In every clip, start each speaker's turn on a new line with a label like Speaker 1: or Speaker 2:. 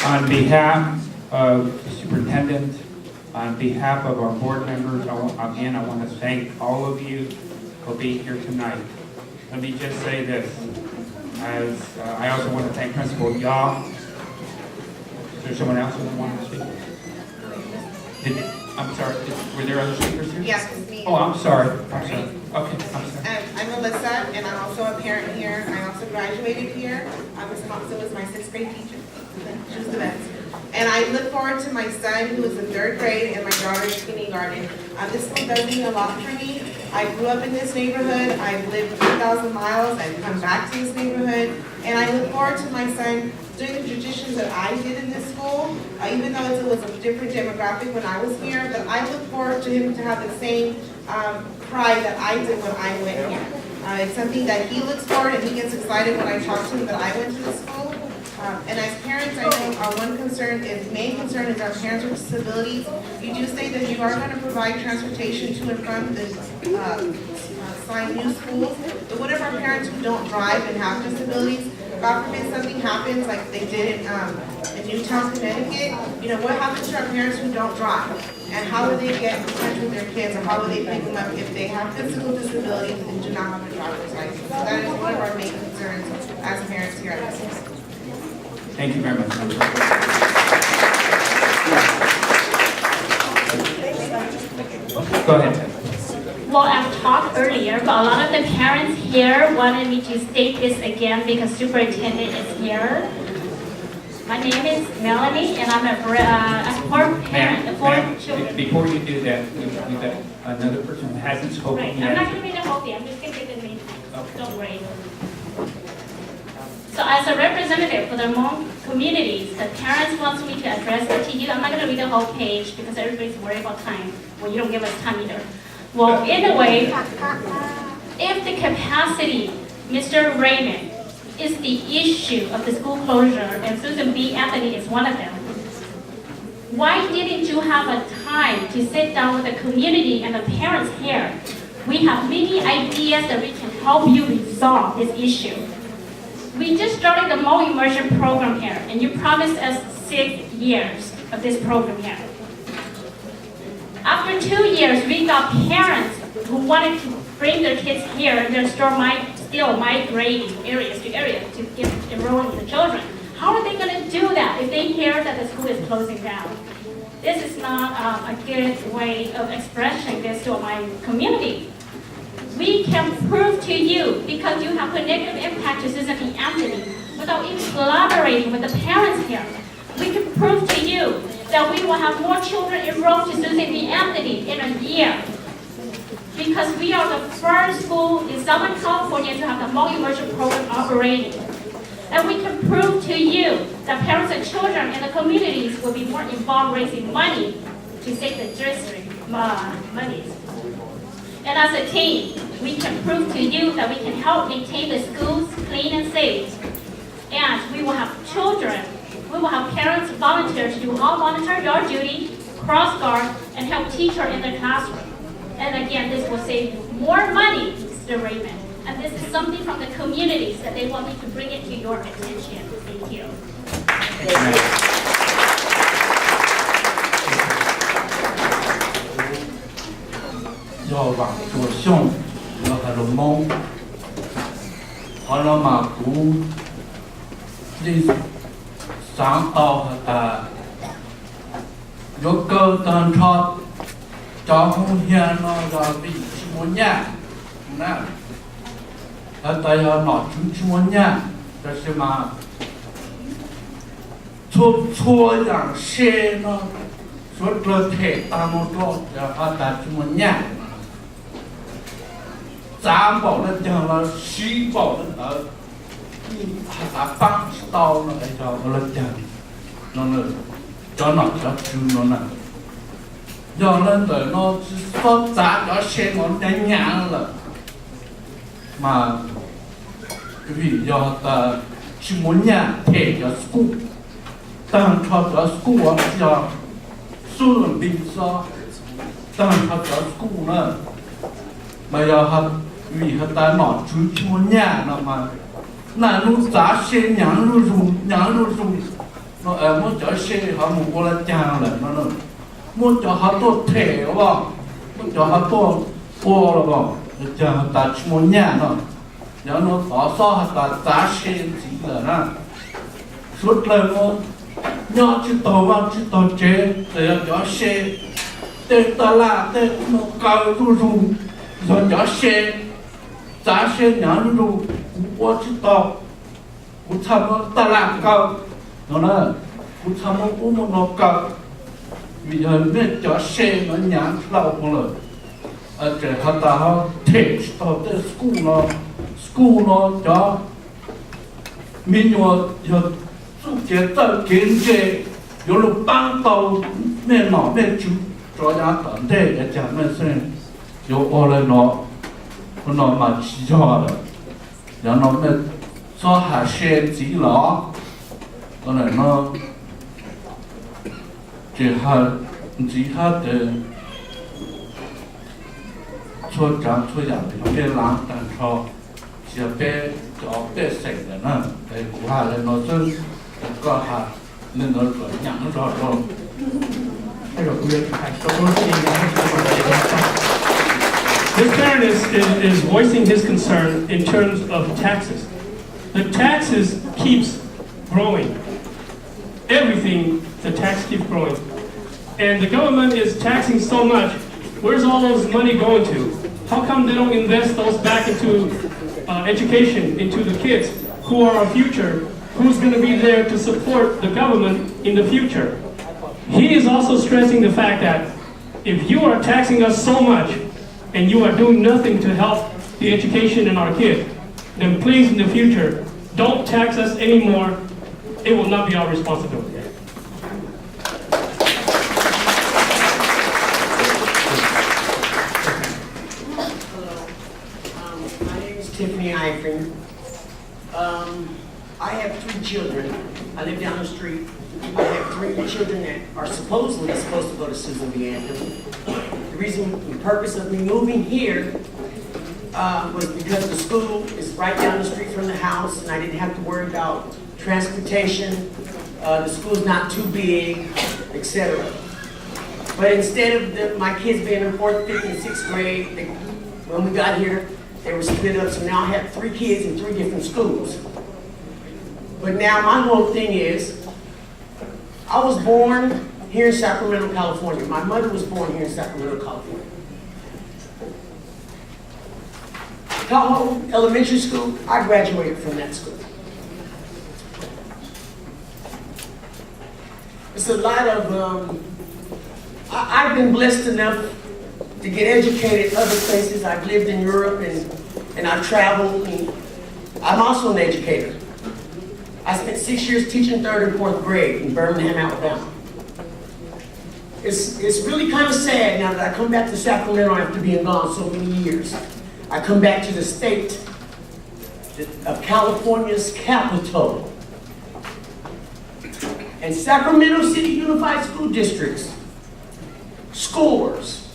Speaker 1: On behalf of the superintendent, on behalf of our board members, I want to thank all of you for being here tonight. Let me just say this, as I also want to thank Principal Yaw. Is there someone else who wanted to speak? I'm sorry, were there other speakers here?
Speaker 2: Yes, it's me.
Speaker 1: Oh, I'm sorry. Okay, I'm sorry.
Speaker 2: I'm Melissa, and I'm also a parent here. I also graduated here. Miss Thompson was my 6th grade teacher. She was the best. And I look forward to my son, who is in 3rd grade, and my daughter in kindergarten. This school does mean a lot for me. I grew up in this neighborhood. I've lived 3,000 miles. I've come back to this neighborhood. And I look forward to my son doing the traditions that I did in this school, even though it was a different demographic when I was here. But I look forward to him to have the same pride that I did when I went here. It's something that he looks forward, and he gets excited when I talk to him that I went to the school. And as parents, I know our main concern is our parents with disabilities. You do say that you are going to provide transportation to and from the assigned new schools. But what if our parents who don't drive and have disabilities, God forbid something happens like they did in Newtown, Connecticut, what happens to our parents who don't drive? And how will they get in touch with their kids, or how will they pick them up if they have physical disabilities and do not have a driver's license? So that is one of our main concerns as parents here at the school.
Speaker 1: Thank you very much. Go ahead.
Speaker 3: Well, I've talked earlier, but a lot of the parents here wanted me to state this again because superintendent is here. My name is Melanie, and I'm a fourth parent, fourth children.
Speaker 1: Before you do that, we've got another person who hasn't spoken
Speaker 3: Right.
Speaker 1: yet.
Speaker 3: I'm not going to read the whole thing. I'm just going to read the main thing.
Speaker 1: Okay.
Speaker 3: Don't worry. So as a representative for the Hmong communities, the parents wants me to address that to you. I'm not going to read the whole page because everybody's worried about time. Well, you don't give us time either. Well, in a way, if the capacity, Mr. Raymond, is the issue of the school closure, and Susan B. Anthony is one of them, why didn't you have a time to sit down with the community and the parents here? We have many ideas that we can help you resolve this issue. We just started the Hmong immersion program here, and you promised us 6 years of this program here. After 2 years, we got parents who wanted to bring their kids here, and they're still migrating areas to get enrolling the children. How are they going to do that if they hear that the school is closing down? This is not a good way of expressing this to my community. We can prove to you, because you have a negative impact to Susan B. Anthony, without even collaborating with the parents here. We can prove to you that we will have more children enrolled to Susan B. Anthony in a year. Because we are the first school in Southern California to have the Hmong immersion program operating. And we can prove to you that parents and children in the communities will be more involved raising money to save the district monies. And as a team, we can prove to you that we can help maintain the schools clean and safe. And we will have children, we will have parents volunteer to do hall monitor, yard duty, cross guard, and help teacher in the classroom. And again, this will save more money, Mr. Raymond. And this is something from the communities that they want me to bring it to your attention. Thank you.
Speaker 4: do vào chùa Sông là cả đồng mông họ là mà cũng đi sáng tạo cả vô cơ tân thoát cho không hiền nó ra bị muốn nhà nè ở tại nó chúng muốn nhà đó là mà chua rằng xe nó số cơ thể ta một chỗ ở tại chúng nhà giảm bảo lên chẳng là suy bảo lên ở ta băng tàu nó để cho nó lên chẳng nó cho nó cho chú nó nè do lên rồi nó có giá cho xe nó nhanh nhàng là mà vì do ta chỉ muốn nhà thể cho school tăng cho school cho số lượng bình so tăng cho school nữa mà giờ học vì họ ta nói chú muốn nhà là mà nó giá xe nhàng nó dùng nó muốn cho xe họ muốn qua là chàng là nó muốn cho họ tốt thể vào muốn cho họ tốt qua là vào cho họ ta chỉ muốn nhà nó tỏ so họ ta giá xe gì là nó suốt lời nó nhỏ chỉ tàu vào chỉ tàu chế để cho xe để ta là để nó cao ru rồi cho xe giá xe nhỏ ru qua chỉ tàu cũng tham ta làm cao nó là cũng tham cũng nó cao vì giờ biết cho xe nó nhãn lâu không rồi ở trẻ họ ta họ thể tàu tới school nó cho mình giờ giúp chế tạo kiến chế有了帮到面脑面就专家团队来讲那是有我来拿嘛起家的，然后那做下些资料，我来拿这下的做长做养的别懒但超，是别叫别省的呢，来古下来拿真个下。那个养着说，
Speaker 1: 这个不愿意看，都是这个。This parent is voicing his concern in terms of taxes. The taxes keeps growing. Everything, the tax keeps growing. And the government is taxing so much. Where's all those money going to? How come they don't invest those back into education, into the kids who are our future? Who's going to be there to support the government in the future? He is also stressing the fact that if you are taxing us so much and you are doing nothing to help the education in our kids, then please in the future, don't tax us anymore. It will not be our responsibility.
Speaker 5: Hello, my name is Tiffany Eifring. I have 3 children. I live down the street. I have 3 children that are supposedly supposed to go to Susan B. Anthony. The purpose of me moving here was because the school is right down the street from the house, and I didn't have to worry about transportation. The school's not too big, etc. But instead of my kids being in 4th, 5th, and 6th grade, when we got here, they were split up. So now I have 3 kids in 3 different schools. But now my whole thing is, I was born here in Sacramento, California. My mother was born here in Sacramento, California. Tahoe Elementary School, I graduated from that school. It's a lot of, I've been blessed enough to get educated other places. I've lived in Europe and I've traveled. And I'm also an educator. I spent 6 years teaching 3rd and 4th grade in Birmingham, Alabama. It's really kind of sad now that I come back to Sacramento after being gone so many years. I come back to the state of California's capital. And Sacramento City Unified School District's scores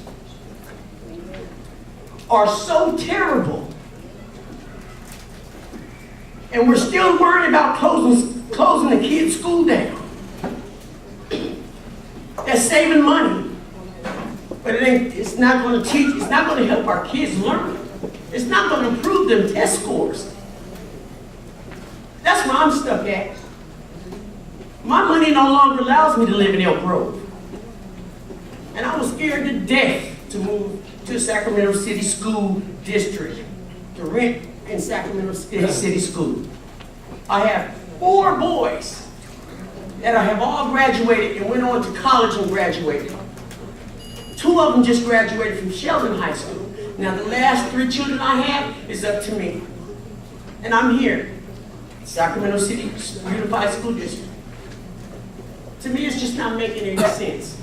Speaker 5: are so terrible. And we're still worried about closing the kids' school down. That's saving money. But it's not going to help our kids learn. It's not going to improve them test scores. That's where I'm stuck at. My money no longer allows me to live in Elk Grove. And I was scared to death to move to Sacramento City School District to rent in Sacramento City School. I have 4 boys that I have all graduated and went on to college and graduated. 2 of them just graduated from Sheldon High School. Now the last 3 children I have is up to me. And I'm here, Sacramento City Unified School District. To me, it's just not making any sense.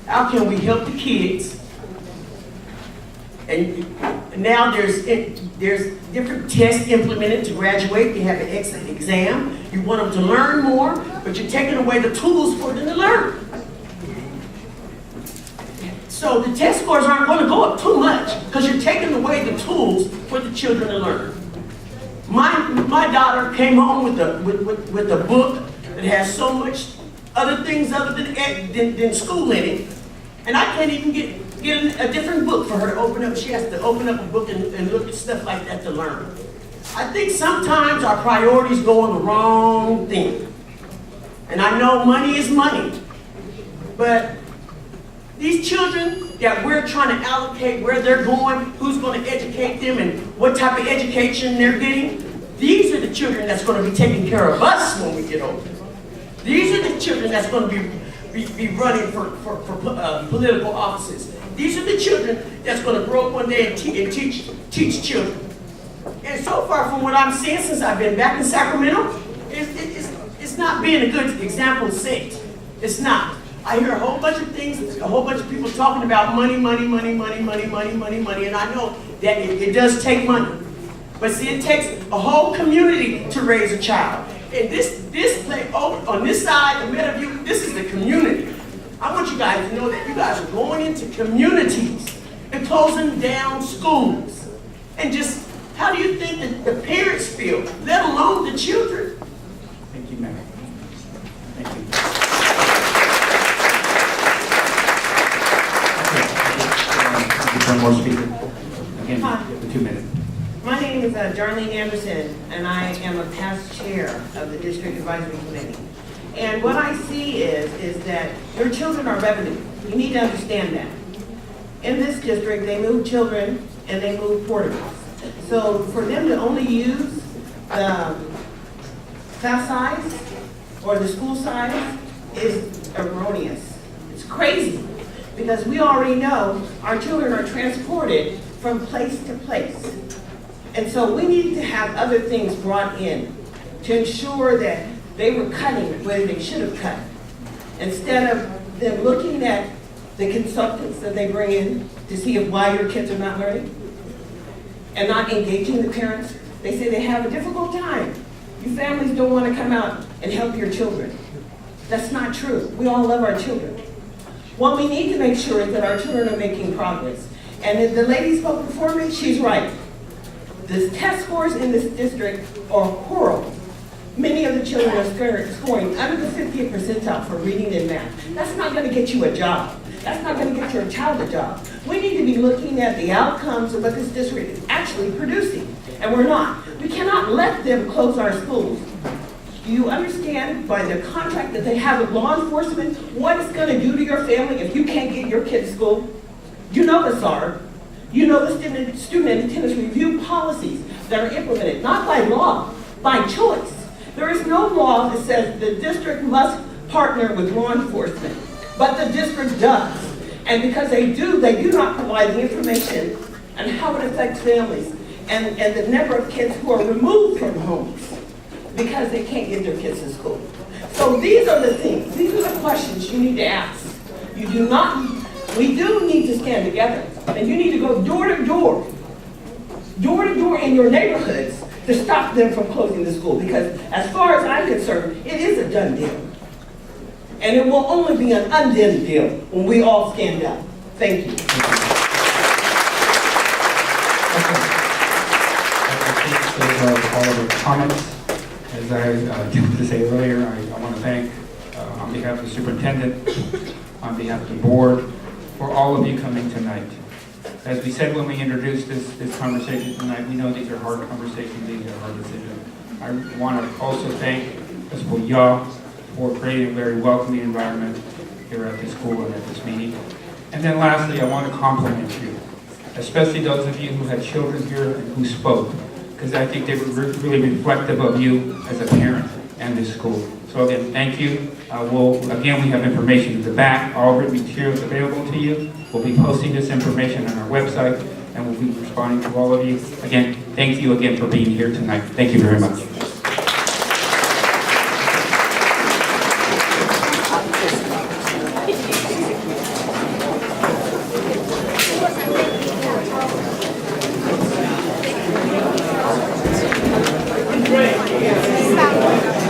Speaker 5: How can we help the kids? And now there's different tests implemented to graduate. You have an exit exam. You want them to learn more, but you're taking away the tools for them to learn. So the test scores aren't going to go up too much because you're taking away the tools for the children to learn. My daughter came home with a book that has so much other things other than school in it, and I can't even get a different book for her to open up. She has to open up a book and look at stuff like that to learn. I think sometimes our priorities go on the wrong thing. And I know money is money, but these children that we're trying to allocate where they're going, who's going to educate them, and what type of education they're getting, these are the children that's going to be taking care of us when we get older. These are the children that's going to be running for political offices. These are the children that's going to grow up one day and teach children. And so far from what I'm seeing since I've been back in Sacramento, it's not being a good example set. It's not. I hear a whole bunch of things, a whole bunch of people talking about money, and I know that it does take money. But see, it takes a whole community to raise a child. And this place, on this side, the Meadowview, this is the community. I want you guys to know that you guys are going into communities and closing down schools. And just, how do you think that the parents feel, let alone the children?
Speaker 1: Thank you, Mayor. Thank you. One more speaker. Again, the 2 minutes.
Speaker 6: My name is Darlene Anderson, and I am a past chair of the District Advisory Committee. And what I see is that your children are revenue. You need to understand that. In this district, they move children and they move portables. So for them to only use the class size or the school size is erroneous. It's crazy, because we already know our children are transported from place to place. And so we need to have other things brought in to ensure that they were cutting where they should have cut. Instead of them looking at the consultants that they bring in to see why your kids are not learning and not engaging the parents, they say they have a difficult time. You families don't want to come out and help your children. That's not true. We all love our children. What we need to make sure is that our children are making progress. And if the lady spoke before me, she's right. The test scores in this district are horrible. Many of the children are scoring under the 50th percentile for reading and math. That's not going to get you a job. That's not going to get your child a job. We need to be looking at the outcomes of what this district is actually producing, and we're not. We cannot let them close our schools. Do you understand by the contract that they have with law enforcement what it's going to do to your family if you can't get your kid to school? You know the SAR. You know the student attendance review policies that are implemented, not by law, by choice. There is no law that says the district must partner with law enforcement, but the district does. And because they do not provide the information on how it affects families and the number of kids who are removed from homes because they can't get their kids to school. So these are the things, these are the questions you need to ask. We do need to stand together, and you need to go door to door in your neighborhoods to stop them from closing the school, because as far as I'm concerned, it is a done deal. And it will only be an undone deal when we all stand up. Thank you.
Speaker 1: Those are all of the comments. As I attempted to say earlier, I want to thank, on behalf of the superintendent, on behalf of the board, for all of you coming tonight. As we said when we introduced this conversation tonight, we know these are hard conversations, these are hard decisions. I want to also thank Principal Yaw for creating a very welcoming environment here at the school and at this meeting. And then lastly, I want to compliment you, especially those of you who had children here and who spoke, because I think they were really reflective of you as a parent and this school. So again, thank you. Again, we have information in the back, all written materials available to you. We'll be posting this information on our website, and we'll be responding to all of you. Again, thank you again for being here tonight. Thank you very much.